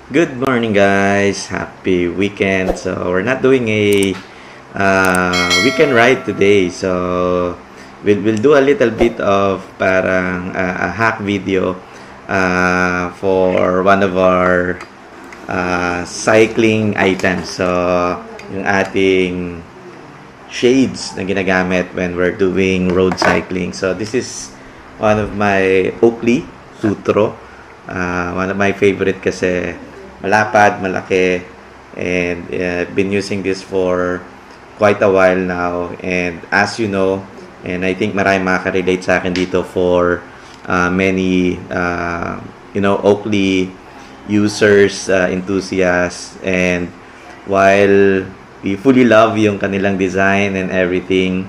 Good morning, guys. Happy weekend. So, we're not doing a weekend ride today. So, we'll do a little bit of parang a hack video for one of our cycling items. So, yung ating shades na ginagamit when we're doing road cycling. So, this is one of my Oakley Sutro. One of my favorite kasi malapad, malaki, and been using this for quite a while now. And as you know, and I think marami makaka-relate sa akin dito for many Oakley users, enthusiasts, and while we fully love yung kanilang design and everything,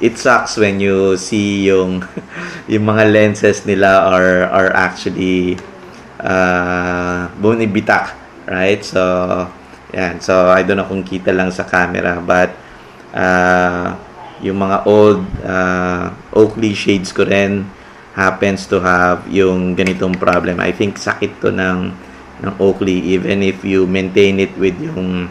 it sucks when you see yung yung mga lenses nila are actually bunibitak, right? So yan, so I don't know kung kita lang sa camera, but yung mga old Oakley shades ko rin happens to have yung ganitong problem. I think sakit to ng Oakley, even if you maintain it with yung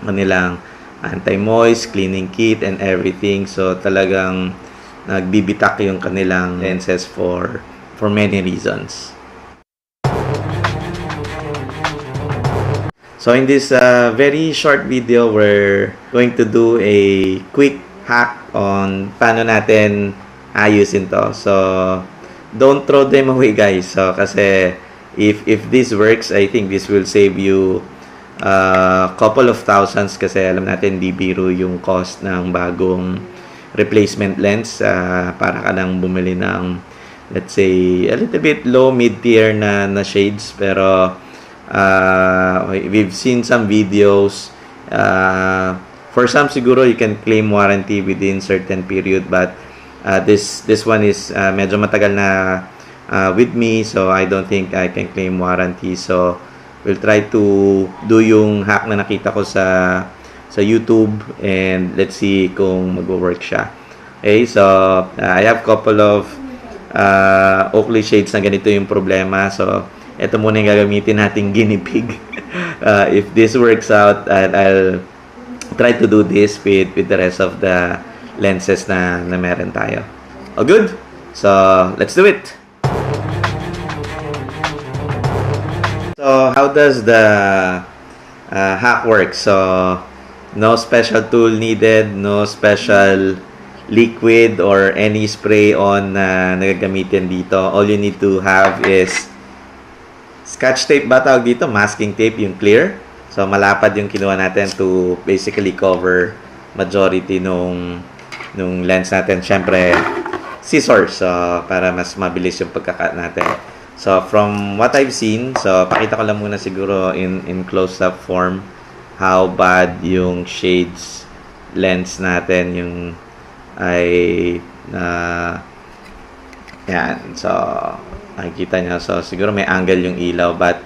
kanilang anti-moist, cleaning kit, and everything. So, talagang nagbibitak yung kanilang lenses for many reasons. So, in this very short video, we're going to do a quick hack on paano natin ayusin to. So, don't throw them away, guys. So, kasi if this works, I think this will save you couple of thousands, kasi alam natin di biro yung cost ng bagong replacement lens. Para ka lang bumili ng, let's say, a little bit low mid-tier na shades, pero we've seen some videos, for some siguro you can claim warranty within certain period, but this one is medyo matagal na with me, so I don't think I can claim warranty. So we'll try to do yung hack na nakita ko sa YouTube, and let's see kung mag-work siya. Okay, so I have couple of Oakley shades na ganito yung problema. So ito muna yung gagamitin nating guinea pig. If this works out, I'll try to do this with the rest of the lenses na meron tayo. All good? So let's do it. So, how does the hack work? So, no special tool needed, no special liquid or any spray on na nagagamitin dito. All you need to have is scotch tape ba tawag dito? Masking tape, yung clear. So, malapad yung kinuha natin to basically cover majority nung lens natin. Siyempre, scissors, so para mas mabilis yung pagkakat natin. So, from what I've seen, so pakita ko lang muna siguro in close-up form how bad yung shades lens natin, yung ay yan. So, nakikita nyo. So, siguro may angle yung ilaw, but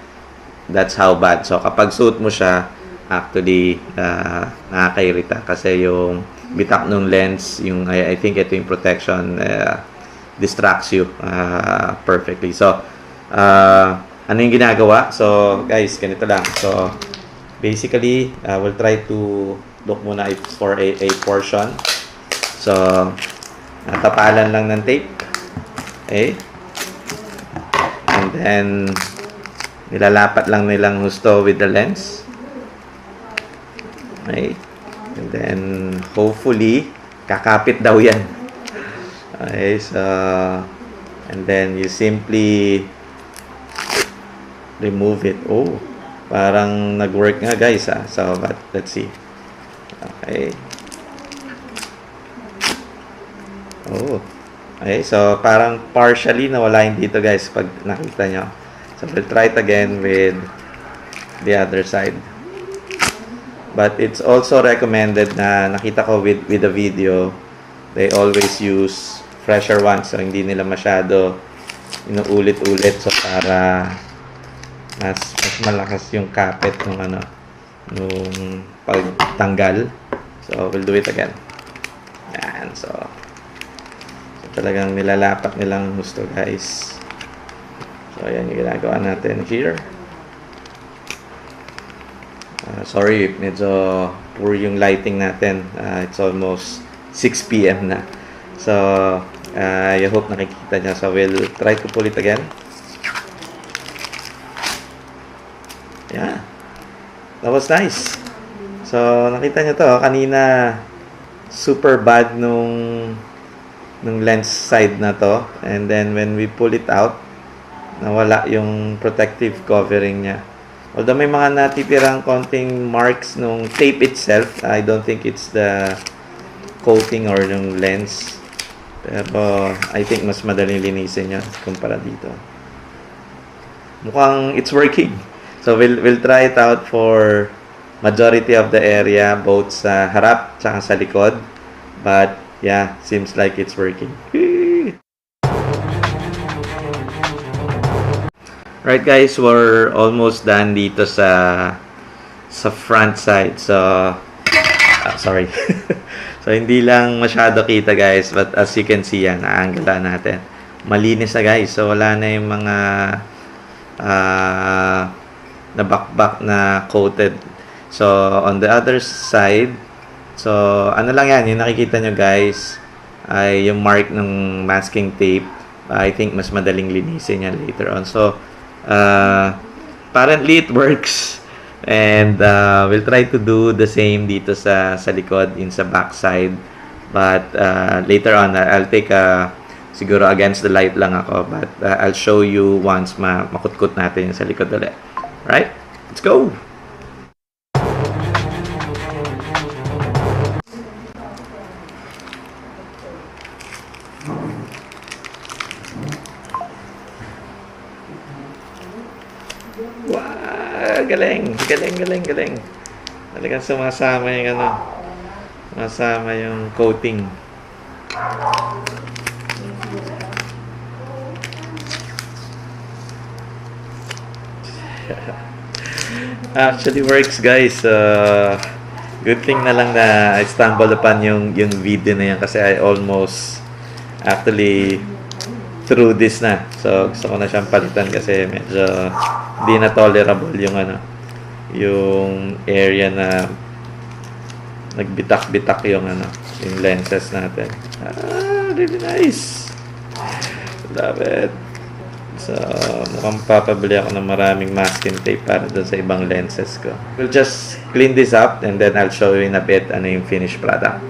that's how bad. So, kapag suot mo siya, actually, nakakairita kasi yung bitak ng lens, yung I think ito yung protection, distracts you perfectly. So, ano yung ginagawa? So, guys, ganito lang. So, basically, we'll try to look muna for a portion. So, natapalan lang ng tape. Okay? And then, nilalapat lang nilang gusto with the lens. Okay? And then, hopefully, kakapit daw yan. Okay? So, and then, you simply remove it. Oh, parang nag-work nga, guys, ah. So, but let's see. Okay. Oh. Okay, so parang partially nawala yun dito, guys, pag nakita nyo. So, we'll try it again with the other side. But it's also recommended na nakita ko with the video, they always use fresher ones. So, hindi nila masyado inuulit-ulit. So, para mas malakas yung kapit nung nung pagtanggal. So, we'll do it again. Yan. So talagang nilalapat nilang gusto, guys. So, ayan yung ginagawa natin here. Sorry, medyo poor yung lighting natin. It's almost 6 p.m. na. So, I hope nakikita niya. So, we'll try to pull it again. Yeah. That was nice. So, nakita niyo to. Kanina, super bad nung lens side na to. And then, when we pull it out, nawala yung protective covering niya. Although may mga natitirang konting marks nung tape itself, I don't think it's the coating or yung lens. Pero I think mas madaling linisin yan kumpara dito. Mukhang it's working. So we'll try it out for majority of the area, both sa harap tsaka sa likod. But yeah, seems like it's working. Right guys, we're almost done dito sa front side. So sorry. So hindi lang masyado kita guys, but as you can see yan, naanggala natin. Malinis na guys. So wala na yung mga nabakbak na coated. So on the other side, so ano lang yan, yung nakikita nyo guys ay yung mark ng masking tape. I think mas madaling linisin yan later on. So apparently it works, and we'll try to do the same dito sa likod, in sa back side, but later on I'll take siguro against the light lang ako, but I'll show you once makutkot natin yung sa likod ulit. Right, let's go. Wow, galing. Talagang sumasama yung sumasama yung coating. Actually works guys. Good thing na lang na I stumbled upon yung video na yan, kasi I almost actually through this na. So gusto ko na siyang palitan kasi medyo hindi na tolerable yung area na nagbitak-bitak yung lenses natin. Really nice. Love it. So mukhang papabili ako ng maraming masking tape para doon sa ibang lenses ko. We'll just clean this up and then I'll show you in a bit ano yung finished product.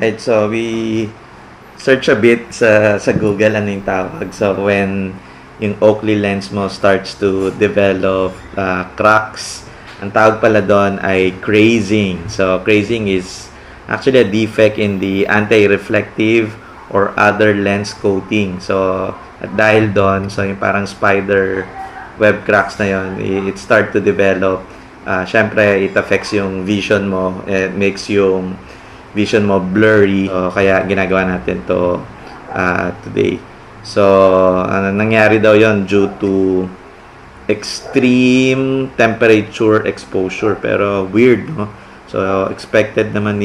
Right, so we search a bit sa Google ano yung tawag. So when yung Oakley lens mo starts to develop cracks, ang tawag pala doon ay crazing. So crazing is actually a defect in the anti-reflective or other lens coating. So at dahil doon, so yung parang spider web cracks na yon, it start to develop. Syempre it affects yung vision mo, it makes yung vision mo blurry. So, kaya ginagawa natin to today. So nangyari daw yon due to extreme temperature exposure, pero weird, no? So expected naman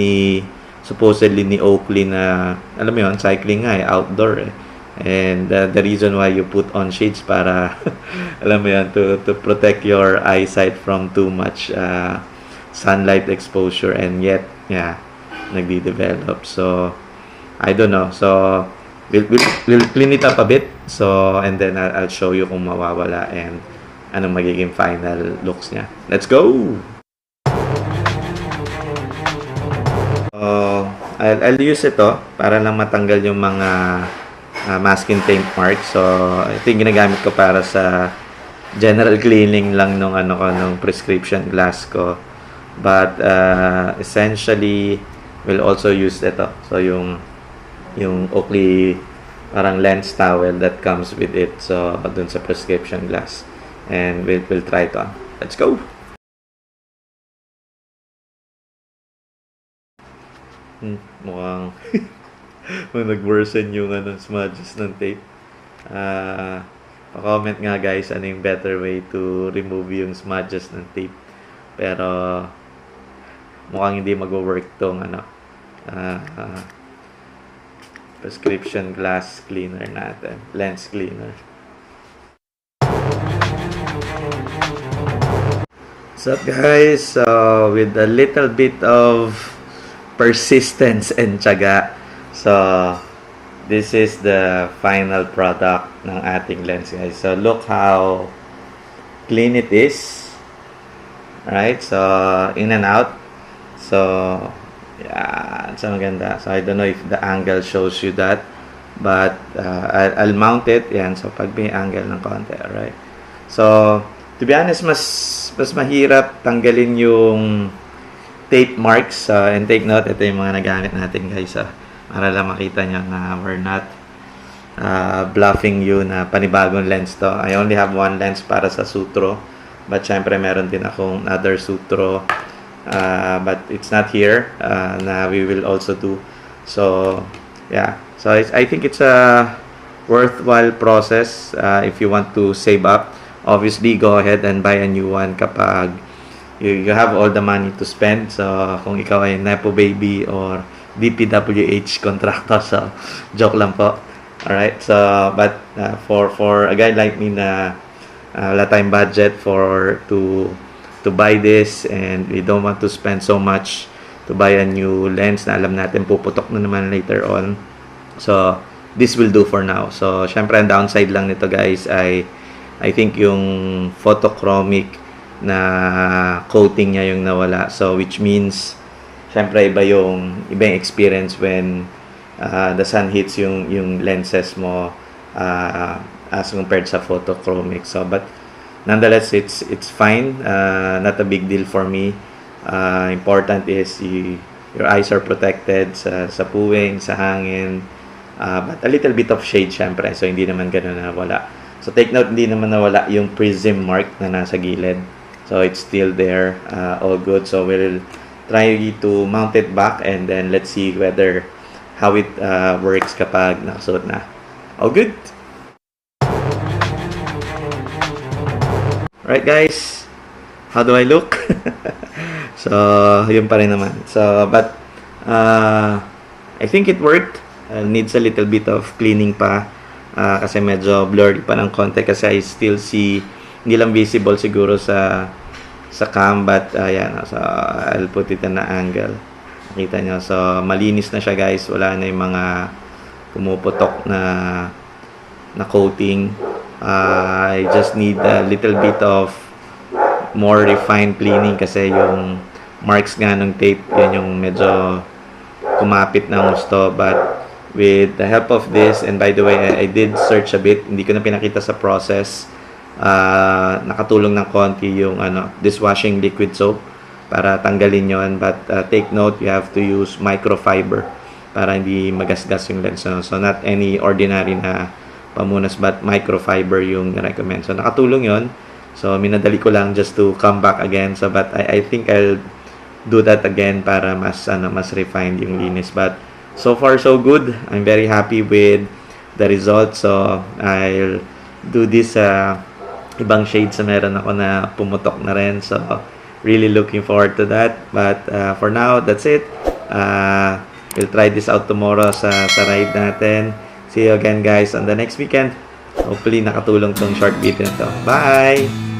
supposedly ni Oakley na, alam mo yun, cycling nga outdoor and the reason why you put on shades para alam mo yun, to protect your eyesight from too much sunlight exposure, and yet nagde-develop. So I don't know. So we'll clean it up a bit, so and then I'll show you kung mawawala and anong magiging final looks niya. Let's go. I'll use ito para lang matanggal yung mga masking tape marks. So ito yung ginagamit ko para sa general cleaning lang nung nung prescription glass ko. But essentially we'll also use ito. So yung Oakley parang lens towel that comes with it. So dun sa prescription glass, and we'll try it on. Let's go. Mukhang nag-worsen yung smudges ng tape. Pa-comment nga guys ano yung better way to remove yung smudges ng tape. Pero mukhang hindi mag-work tong prescription glass cleaner natin, lens cleaner. What's up guys? So with a little bit of persistence and tiyaga, so this is the final product ng ating lens guys. So look how clean it is. Alright, so in and out. So yeah, it's maganda. So I don't know if the angle shows you that, but I'll mount it. Yan, so pag may angle ng konti, alright. So to be honest, mas mahirap tanggalin yung tape marks, and take note, ito yung mga nagamit natin guys, para lang makita nyo na we're not bluffing you na panibagong lens to. I only have one lens para sa Sutro, but syempre meron din akong other Sutro, but it's not here, na we will also do. So yeah, so I think it's a worthwhile process if you want to save up. Obviously, go ahead and buy a new one kapag you have all the money to spend. So, kung ikaw ay Nepo baby or DPWH contractor, so joke lang po. Alright, so, but for a guy like me na wala tayong budget to buy this, and we don't want to spend so much to buy a new lens na alam natin puputok na naman later on. So, this will do for now. So, syempre, ang downside lang nito guys ay I think yung photochromic na coating niya yung nawala. So which means syempre iba yung experience when the sun hits yung lenses mo as compared sa photochromic. So but nonetheless it's fine. Not a big deal for me. Important is your eyes are protected sa puwing, sa hangin. But a little bit of shade syempre. So hindi naman ganoon na wala. So take note, hindi naman nawala yung prism mark na nasa gilid. So it's still there, all good. So we'll try to mount it back and then let's see how it works kapag nakasuot na. All good. Right guys, how do I look? So yun pa rin naman. So but I think it worked. Needs a little bit of cleaning pa. Kasi medyo blurry pa ng konti kasi I still see, hindi lang visible siguro sa cam, but yan, so I'll put it in na angle, nakita nyo, so malinis na siya guys, wala na yung mga pumuputok na coating. I just need a little bit of more refined cleaning kasi yung marks nga ng tape, yan yung medyo kumapit ng gusto, but with the help of this, and by the way, I did search a bit, hindi ko na pinakita sa process, nakatulong ng konti yung dishwashing liquid soap para tanggalin yon, but take note, you have to use microfiber para hindi magasgas yung lens. So not any ordinary na pamunas, but microfiber yung recommend. So nakatulong yon, so minadali ko lang just to come back again. So but I think I'll do that again para mas refined yung linis. But so far so good. I'm very happy with the results. So I'll do this ibang shades na meron ako na pumutok na rin. So really looking forward to that. But for now, that's it. We'll try this out tomorrow sa ride natin. See you again guys on the next weekend. Hopefully nakatulong tong short video na to. Bye!